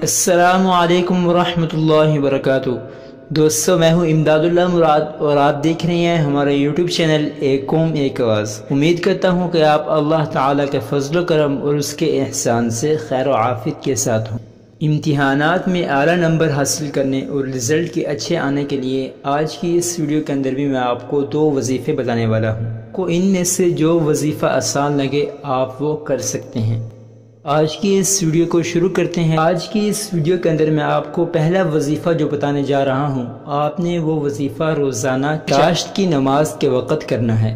السلام علیکم ورحمۃ اللہ وبرکاتہ۔ دوستو، میں ہوں امداد اللہ مراد اور آپ دیکھ رہے ہیں ہمارا یوٹیوب چینل ایک قوم ایک آواز۔ امید کرتا ہوں کہ آپ اللہ تعالیٰ کے فضل و کرم اور اس کے احسان سے خیر و عافیت کے ساتھ ہوں۔ امتحانات میں اعلیٰ نمبر حاصل کرنے اور رزلٹ کے اچھے آنے کے لیے آج کی اس ویڈیو کے اندر بھی میں آپ کو 2 وظیفے بتانے والا ہوں۔ کو ان میں سے جو وظیفہ آسان لگے آپ وہ کر سکتے ہیں۔ آج کی اس ویڈیو کو شروع کرتے ہیں۔ آج کی اس ویڈیو کے اندر میں آپ کو پہلا وظیفہ جو بتانے جا رہا ہوں، آپ نے وہ وظیفہ روزانہ چاشت کی نماز کے وقت کرنا ہے۔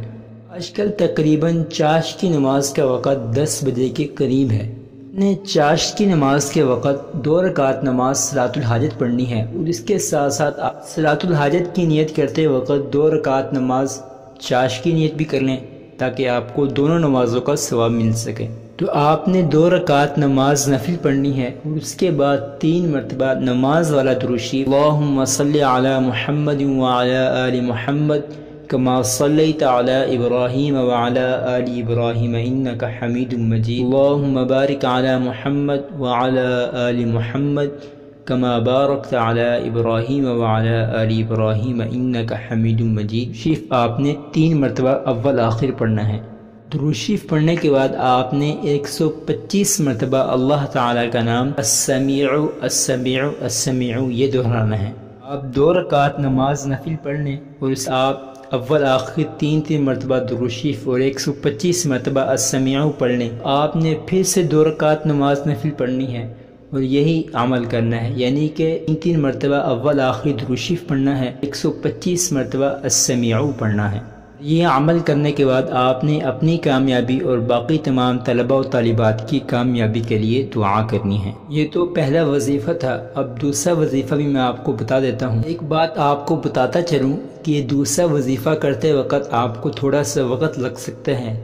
آج کل تقریباً چاشت کی نماز کا وقت 10 بجے کے قریب ہے۔ نے چاشت کی نماز کے وقت 2 رکعت نماز صلاۃ الحاجت پڑھنی ہے اور اس کے ساتھ ساتھ آپ صلاۃ الحاجت کی نیت کرتے وقت 2 رکعت نماز چاشت کی نیت بھی کر لیں تاکہ آپ کو دونوں نمازوں کا ثواب مل سکے۔ تو آپ نے 2 رکعت نماز نفل پڑھنی ہے اور اس کے بعد 3 مرتبہ نماز والا درود شریف، اللہم صلی علی محمد وعلی آل محمد کما صلیت علی ابراہیم وعلی آل ابراہیم انک حمید مجید، اللہم بارک علی محمد وعلی آل محمد کما بارکت علی ابراہیم وعلی آل ابراہیم انک حمید مجید شریف آپ نے 3 مرتبہ اول آخر پڑھنا ہے۔ درود شریف پڑھنے کے بعد آپ نے 125 مرتبہ اللہ تعالیٰ کا نام السمیع السمیع السمیع یہ دہرانا ہے۔ آپ 2 رکعت نماز نفل پڑھ لیں اور آپ اول آخر 3 مرتبہ درود شریف اور 125 مرتبہ السمیع پڑھ لیں۔ آپ نے پھر سے 2 رکعت نماز نفل پڑھنی ہے اور یہی عمل کرنا ہے، یعنی کہ 3 مرتبہ اول آخر درود شریف پڑھنا ہے، 125 مرتبہ السمیع پڑھنا ہے۔ یہ عمل کرنے کے بعد آپ نے اپنی کامیابی اور باقی تمام طلبہ و طالبات کی کامیابی کے لیے دعا کرنی ہے۔ یہ تو پہلا وظیفہ تھا، اب دوسرا وظیفہ بھی میں آپ کو بتا دیتا ہوں۔ ایک بات آپ کو بتاتا چلوں کہ یہ دوسرا وظیفہ کرتے وقت آپ کو تھوڑا سا وقت لگ سکتا ہے،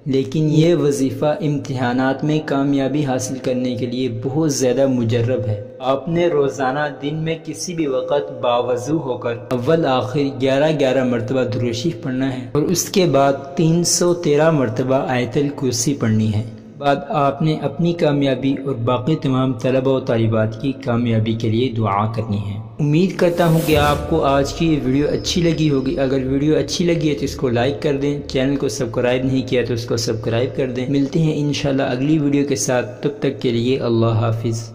لیکن یہ وظیفہ امتحانات میں کامیابی حاصل کرنے کے لیے بہت زیادہ مجرب ہے۔ آپ نے روزانہ دن میں کسی بھی وقت باوضو ہو کر اول آخر 11 مرتبہ درود شریف پڑھنا ہے اور اس کے بعد 313 مرتبہ آیت الکرسی پڑھنی ہے۔ بعد آپ نے اپنی کامیابی اور باقی تمام طلبہ و طالبات کی کامیابی کے لیے دعا کرنی ہے۔ امید کرتا ہوں کہ آپ کو آج کی یہ ویڈیو اچھی لگی ہوگی۔ اگر ویڈیو اچھی لگی ہے تو اس کو لائک کر دیں، چینل کو سبسکرائب نہیں کیا تو اس کو سبسکرائب کر دیں۔ ملتے ہیں انشاءاللہ اگلی ویڈیو کے ساتھ، تب تک کے لیے اللہ حافظ۔